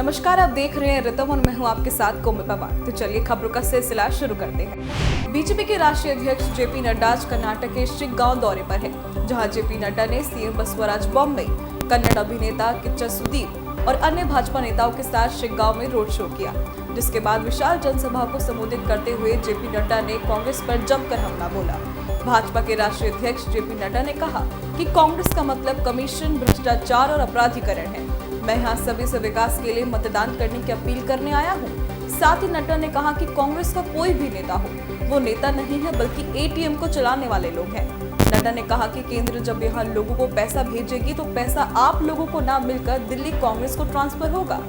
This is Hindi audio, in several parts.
नमस्कार, आप देख रहे हैं रितम और मैं हूं आपके साथ कोमल पवार। तो चलिए खबरों का सिलसिला शुरू करते हैं। बीजेपी के राष्ट्रीय अध्यक्ष जेपी नड्डा आज कर्नाटक के शिग्गांव दौरे पर है, जहां जेपी नड्डा ने सीएम बसवराज बॉम्बे, कन्नड़ अभिनेता किच्चा सुदीप और अन्य भाजपा नेताओं के साथ शिग्गांव में रोड शो किया, जिसके बाद विशाल जनसभा को संबोधित करते हुए जेपी नड्डा ने कांग्रेस पर जमकर हमला बोला। भाजपा के राष्ट्रीय अध्यक्ष जेपी नड्डा ने कहा कि कांग्रेस का मतलब कमीशन, भ्रष्टाचार और अपराधीकरण है। मैं यहाँ सभी से विकास के लिए मतदान करने की अपील करने आया हूँ। साथ ही नड्डा ने कहा कि कांग्रेस का कोई भी नेता हो, वो नेता नहीं है बल्कि एटीएम को चलाने वाले लोग हैं। नड्डा ने कहा कि केंद्र जब यहाँ लोगों को पैसा भेजेगी तो पैसा आप लोगों को ना मिलकर दिल्ली कांग्रेस को ट्रांसफर होगा।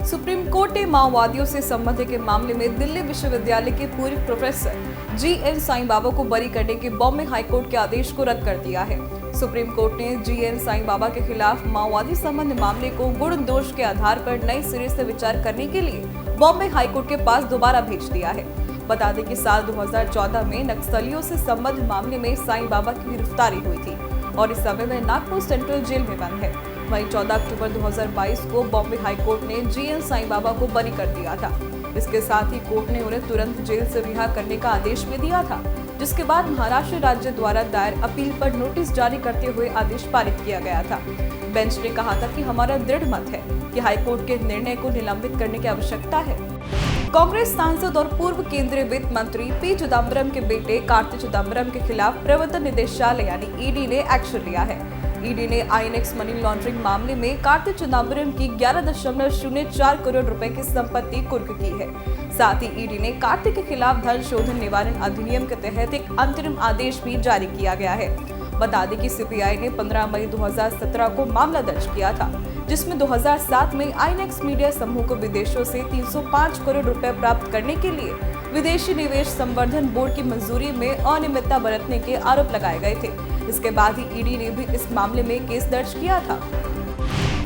सुप्रीम कोर्ट ने माओवादियों से संबंधित के मामले में दिल्ली विश्वविद्यालय के पूर्व प्रोफेसर जी.एन. साईं बाबा को बरी करने के बॉम्बे हाईकोर्ट के आदेश को रद्द कर दिया है। सुप्रीम कोर्ट ने जी.एन. साईं बाबा के खिलाफ माओवादी संबंध मामले को गुण दोष के आधार पर नए सिरे से विचार करने के लिए बॉम्बे हाईकोर्ट के पास दोबारा भेज दिया है। बता दें कि साल 2014 में नक्सलियों से संबंध मामले में साईं बाबा की गिरफ्तारी हुई थी और इस समय वे नागपुर सेंट्रल जेल में बंद है। वहीं 14 अक्टूबर 2022 को बॉम्बे हाईकोर्ट ने जी.एन. साईं बाबा को बरी कर दिया था। इसके साथ ही कोर्ट ने उन्हें तुरंत जेल से रिहा करने का आदेश भी दिया था, जिसके बाद महाराष्ट्र राज्य द्वारा दायर अपील पर नोटिस जारी करते हुए आदेश पारित किया गया था। बेंच ने कहा था कि हमारा दृढ़ मत है कि हाईकोर्ट के निर्णय को निलंबित करने की आवश्यकता है। कांग्रेस सांसद और पूर्व केंद्रीय वित्त मंत्री पी चिदम्बरम के बेटे कार्ति चिदम्बरम के खिलाफ प्रवर्तन निदेशालय यानी ईडी ने एक्शन लिया है। ईडी ने आईएनएक्स मनी लॉन्ड्रिंग मामले में कार्ति चिदम्बरम की 11.04 करोड़ रुपए की संपत्ति कुर्क की है। साथ ही ईडी ने कार्ति के खिलाफ धन शोधन निवारण अधिनियम के तहत एक अंतरिम आदेश भी जारी किया गया है। बता दें कि सीबीआई ने 15 मई 2017 को मामला दर्ज किया था, जिसमें 2007 में आईएनएक्स मीडिया समूह को विदेशों से 305 करोड़ रुपए प्राप्त करने के लिए विदेशी निवेश संवर्धन बोर्ड की मंजूरी में अनियमितता बरतने के आरोप लगाए गए थे। इसके बाद ही ईडी ने भी इस मामले में केस दर्ज किया था।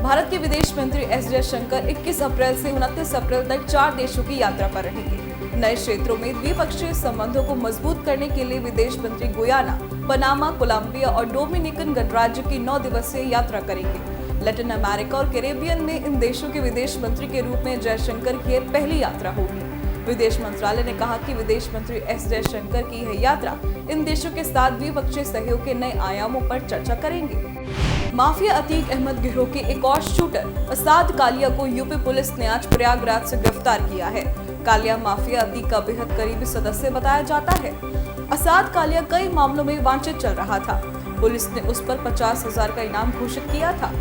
भारत के विदेश मंत्री एस जयशंकर 21 अप्रैल से 29 अप्रैल तक 4 देशों की यात्रा पर रहेंगे। नए क्षेत्रों में द्विपक्षीय संबंधों को मजबूत करने के लिए विदेश मंत्री गुयाना, पनामा, कोलंबिया और डोमिनिकन गणराज्य की 9 दिवसीय यात्रा करेंगे। लैटिन अमेरिका और कैरेबियन में इन देशों के विदेश मंत्री के रूप में जयशंकर की यह पहली यात्रा होगी। विदेश मंत्रालय ने कहा कि विदेश मंत्री एस जयशंकर की यह यात्रा इन देशों के साथ द्विपक्षीय सहयोग के नए आयामों पर चर्चा करेंगे। माफिया अतीक अहमद गिरोह के एक और शूटर असाद कालिया को यूपी पुलिस ने आज प्रयागराज से गिरफ्तार किया है। कालिया माफिया अतीक का बेहद करीबी सदस्य बताया जाता है। असाद कालिया कई मामलों में वांछित चल रहा था। पुलिस ने उस पर 50,000 का इनाम घोषित किया था।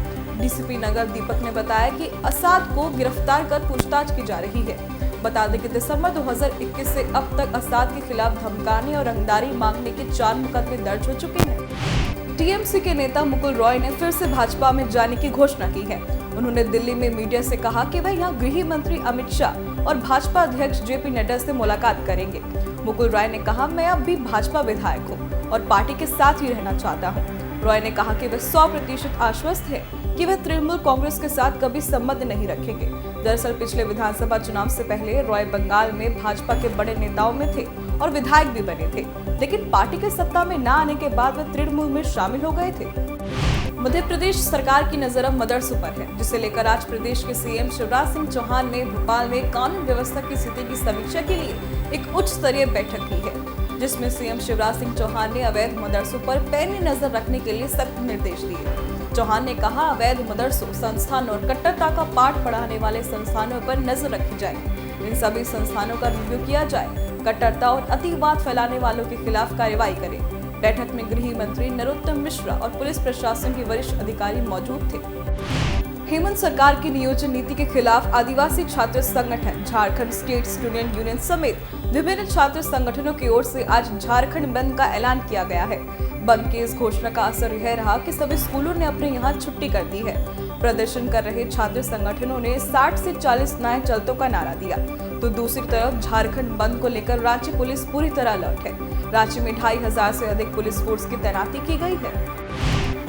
डीसीपी नगर दीपक ने बताया कि असाद को गिरफ्तार कर पूछताछ की जा रही है। बता दें कि दिसंबर 2021 से अब तक असाद के खिलाफ धमकाने और रंगदारी मांगने के 4 मुकदमे दर्ज हो चुके हैं। टीएमसी के नेता मुकुल रॉय ने फिर से भाजपा में जाने की घोषणा की है। उन्होंने दिल्ली में मीडिया से कहा कि वह यहां गृह मंत्री अमित शाह और भाजपा अध्यक्ष जेपी नड्डा से मुलाकात करेंगे। मुकुल रॉय ने कहा, मैं अब भी भाजपा विधायक हूँ और पार्टी के साथ ही रहना चाहता हूँ। रॉय ने कहा कि वह 100% आश्वस्त है कि वह तृणमूल कांग्रेस के साथ कभी संबंध नहीं रखेंगे। दरअसल पिछले विधानसभा चुनाव से पहले रॉय बंगाल में भाजपा के बड़े नेताओं में थे और विधायक भी बने थे, लेकिन पार्टी के सत्ता में न आने के बाद वे तृणमूल में शामिल हो गए थे। मध्य प्रदेश सरकार की नजर अब मदरसों पर है, जिसे लेकर आज प्रदेश के सीएम शिवराज सिंह चौहान ने भोपाल में कानून व्यवस्था की स्थिति की समीक्षा के लिए एक उच्च स्तरीय बैठक की है, जिसमें सीएम शिवराज सिंह चौहान ने अवैध मदरसों पर पैनी नजर रखने के लिए सख्त निर्देश दिए। चौहान ने कहा, अवैध मदरसों, संस्थान और कट्टरता का पाठ पढ़ाने वाले संस्थानों पर नजर रखी जाए। इन सभी संस्थानों का रिव्यू किया जाए। कट्टरता और अतिवाद फैलाने वालों के खिलाफ कार्रवाई करें। बैठक में गृह मंत्री नरोत्तम मिश्रा और पुलिस प्रशासन के वरिष्ठ अधिकारी मौजूद थे। हेमंत सरकार की नियोजन नीति के खिलाफ आदिवासी छात्र संगठन, झारखंड स्टेट स्टूडेंट यूनियन समेत विभिन्न छात्र संगठनों की ओर से आज झारखंड बंद का ऐलान किया गया है। बंद की इस घोषणा का असर यह रहा कि सभी स्कूलों ने अपने यहाँ छुट्टी कर दी है। प्रदर्शन कर रहे छात्र संगठनों ने 60 से 40 नए चलतों का नारा दिया, तो दूसरी तरफ झारखंड बंद को लेकर रांची पुलिस पूरी तरह अलर्ट है। रांची में 2500 से अधिक पुलिस फोर्स की तैनाती की गई है।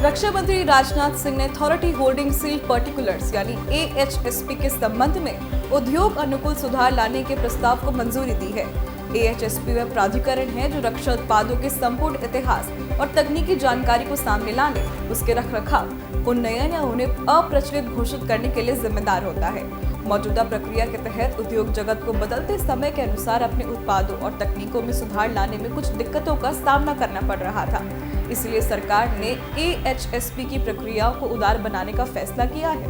रक्षा मंत्री राजनाथ सिंह ने अथॉरिटी होल्डिंग सील पर्टिकुलर्स यानी AHSP के संबंध में उद्योग अनुकूल सुधार लाने के प्रस्ताव को मंजूरी दी है। AHSP वह प्राधिकरण है जो रक्षा उत्पादों के संपूर्ण इतिहास और तकनीकी जानकारी को सामने लाने, उसके रखरखाव, उन्नयन या उन्हें अप्रचलित घोषित करने के लिए जिम्मेदार होता है। मौजूदा प्रक्रिया के तहत उद्योग जगत को बदलते समय के अनुसार अपने उत्पादों और तकनीकों में सुधार लाने में कुछ दिक्कतों का सामना करना पड़ रहा था। इसलिए सरकार ने AHSP की प्रक्रियाओं को उदार बनाने का फैसला किया है।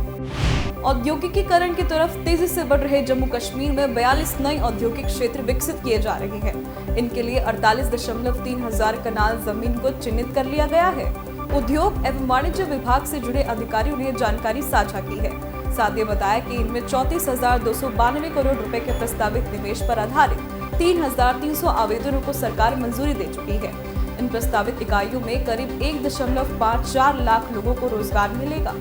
औद्योगिकीकरण की तरफ तेजी से बढ़ रहे जम्मू कश्मीर में 42 नए औद्योगिक क्षेत्र विकसित किए जा रहे हैं। इनके लिए 48.3 हजार कनाल जमीन को चिन्हित कर लिया गया है। उद्योग एवं वाणिज्य विभाग से जुड़े अधिकारियों ने जानकारी साझा की है। साथ ही बताया कि इनमें 34,292 करोड़ रुपए के प्रस्तावित निवेश पर आधारित 3,300 आवेदनों को सरकार मंजूरी दे चुकी है। इन प्रस्तावित इकाइयों में करीब 1.54 लाख लोगों को रोजगार मिलेगा।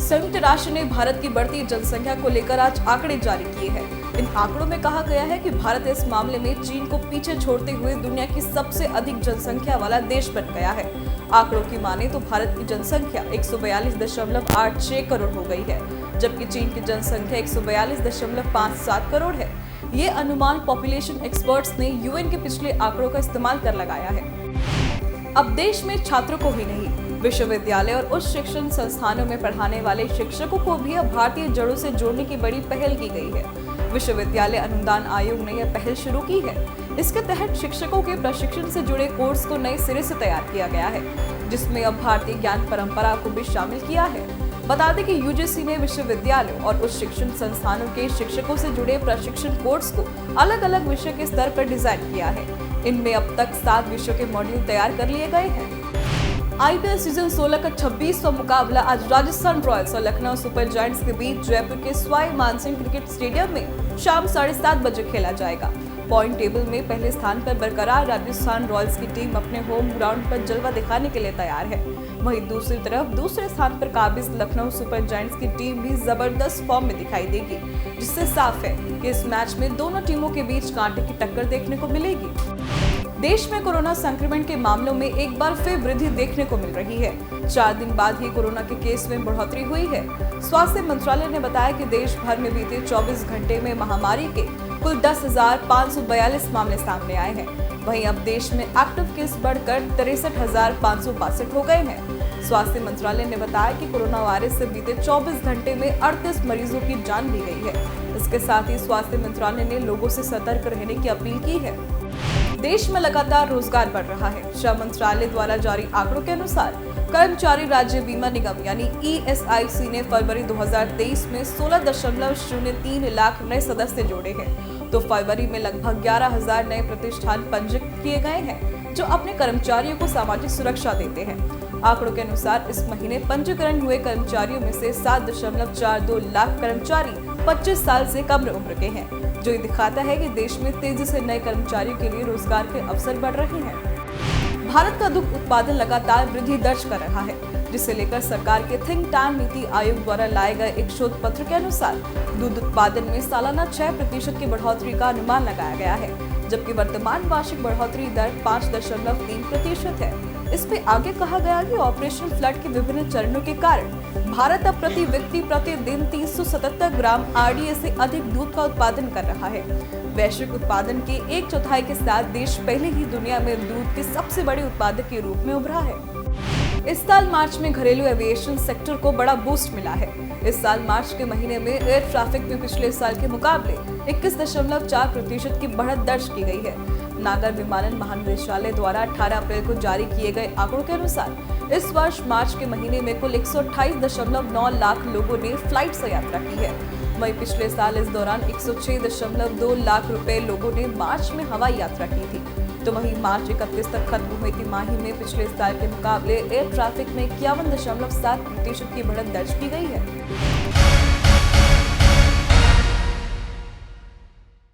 संयुक्त राष्ट्र ने भारत की बढ़ती जनसंख्या को लेकर आज आंकड़े जारी किए हैं। इन आंकड़ों में कहा गया है कि भारत इस मामले में चीन को पीछे छोड़ते हुए दुनिया की सबसे अधिक जनसंख्या वाला देश बन गया है। आंकड़ों की माने तो भारत की जनसंख्या 142.86 करोड़ हो गई है, जबकि चीन की जनसंख्या 142.57 करोड़ है। ये अनुमान पॉपुलेशन एक्सपर्ट्स ने UN के पिछले आंकड़ों का इस्तेमाल कर लगाया है। अब देश में छात्रों को ही नहीं, विश्वविद्यालय और उच्च शिक्षण संस्थानों में पढ़ाने वाले शिक्षकों को भी अब भारतीय जड़ों से जोड़ने की बड़ी पहल की गई है। विश्वविद्यालय अनुदान आयोग ने यह पहल शुरू की है। इसके तहत शिक्षकों के प्रशिक्षण से जुड़े कोर्स को नए सिरे से तैयार किया गया है, जिसमें अब भारतीय ज्ञान परंपरा को भी शामिल किया है। बता दें कि UGC ने विश्वविद्यालयों और उच्च शिक्षण संस्थानों के शिक्षकों से जुड़े प्रशिक्षण कोर्स को अलग अलग विषय के स्तर पर डिजाइन किया है। इनमें अब तक 7 विषयों के मॉड्यूल तैयार कर लिए गए हैं। IPL सीजन 16 का 26वां मुकाबला आज राजस्थान रॉयल्स और लखनऊ सुपर जायंट्स के बीच जयपुर के सवाई मानसिंह क्रिकेट स्टेडियम में शाम 7:30 बजे खेला जाएगा। पॉइंट टेबल में पहले स्थान पर बरकरार राजस्थान रॉयल्स की टीम अपने होम ग्राउंड पर जलवा दिखाने के लिए तैयार है। वहीं दूसरी तरफ दूसरे स्थान पर काबिज लखनऊ सुपर जायंट्स की टीम भी जबरदस्त फॉर्म में दिखाई देगी, जिससे साफ है कि इस मैच में दोनों टीमों के बीच कांटे की टक्कर देखने को मिलेगी। देश में कोरोना संक्रमण के मामलों में एक बार फिर वृद्धि देखने को मिल रही है। 4 दिन बाद ही कोरोना के केस में बढ़ोतरी हुई है। स्वास्थ्य मंत्रालय ने बताया कि देश भर में बीते 24 घंटे में महामारी के कुल 10,542 मामले सामने आए हैं। वहीं अब देश में एक्टिव केस बढ़कर 63,562 हो गए हैं। स्वास्थ्य मंत्रालय ने बताया कि कोरोना वायरस से बीते 24 घंटे में 38 मरीजों की जान ली गई है। इसके साथ ही स्वास्थ्य मंत्रालय ने लोगों से सतर्क रहने की अपील की है। देश में लगातार रोजगार बढ़ रहा है। श्रम मंत्रालय द्वारा जारी आंकड़ों के अनुसार कर्मचारी राज्य बीमा निगम यानी ESIC ने फरवरी 2023 में 16.03 लाख नए सदस्य जोड़े हैं। तो फरवरी में लगभग 11,000 नए प्रतिष्ठान पंजीकृत किए गए हैं, जो अपने कर्मचारियों को सामाजिक सुरक्षा देते हैं। आंकड़ों के अनुसार इस महीने पंजीकरण हुए कर्मचारियों में से 7.42 लाख कर्मचारी 25 साल से कम उम्र के हैं, जो ये दिखाता है कि देश में तेजी से नए कर्मचारियों के लिए रोजगार के अवसर बढ़ रहे हैं। भारत का दुग्ध उत्पादन लगातार वृद्धि दर्ज कर रहा है, जिसे लेकर सरकार के थिंक टैंक नीति आयोग द्वारा लाए गए एक शोध पत्र के अनुसार दूध उत्पादन में सालाना 6% की बढ़ोतरी का अनुमान लगाया गया है, जबकि वर्तमान वार्षिक बढ़ोतरी दर 5.3% है। इसमें आगे कहा गया कि ऑपरेशन फ्लड के विभिन्न चरणों के कारण भारत अब प्रति व्यक्ति प्रतिदिन 377 ग्राम RDA से अधिक दूध का उत्पादन कर रहा है। वैश्विक उत्पादन के 1/4 के साथ देश पहले ही दुनिया में दूध के सबसे बड़े उत्पादक के रूप में उभरा है। इस साल मार्च में घरेलू एविएशन सेक्टर को बड़ा बूस्ट मिला है। इस साल मार्च के महीने में एयर ट्रैफिक में पिछले साल के मुकाबले 21.4% की बढ़त दर्ज की गई है। नागर विमानन महानिदेशालय द्वारा 18 अप्रैल को जारी किए गए आंकड़ों के अनुसार इस वर्ष मार्च के महीने में कुल 128.9 लाख लोगों ने फ्लाइट से यात्रा की है। वहीं पिछले साल इस दौरान 106.2 लाख रुपए लोगों ने मार्च में हवाई यात्रा की थी। तो वहीं मार्च 31 तक खत्म हुई तिमाही में पिछले साल के मुकाबले एयर ट्रैफिक में 51.7% की बढ़त दर्ज की गई है।